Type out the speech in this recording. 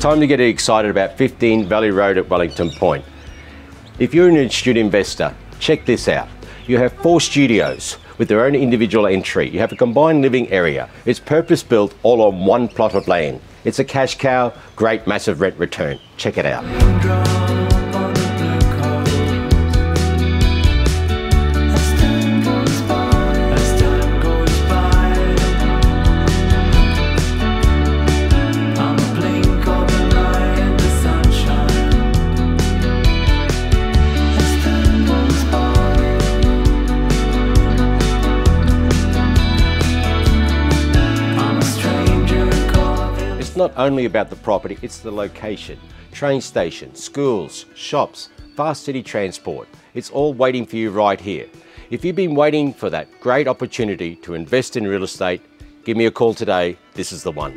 time to get excited about 15 Valley Road at Wellington Point. If you're an astute investor, check this out. You have 4 studios with their own individual entry. You have a combined living area. It's purpose-built all on one plot of land. It's a cash cow, great massive rent return. Check it out. It's not only about the property, it's the location. Train station, schools, shops, fast city transport. It's all waiting for you right here. If you've been waiting for that great opportunity to invest in real estate, give me a call today. This is the one.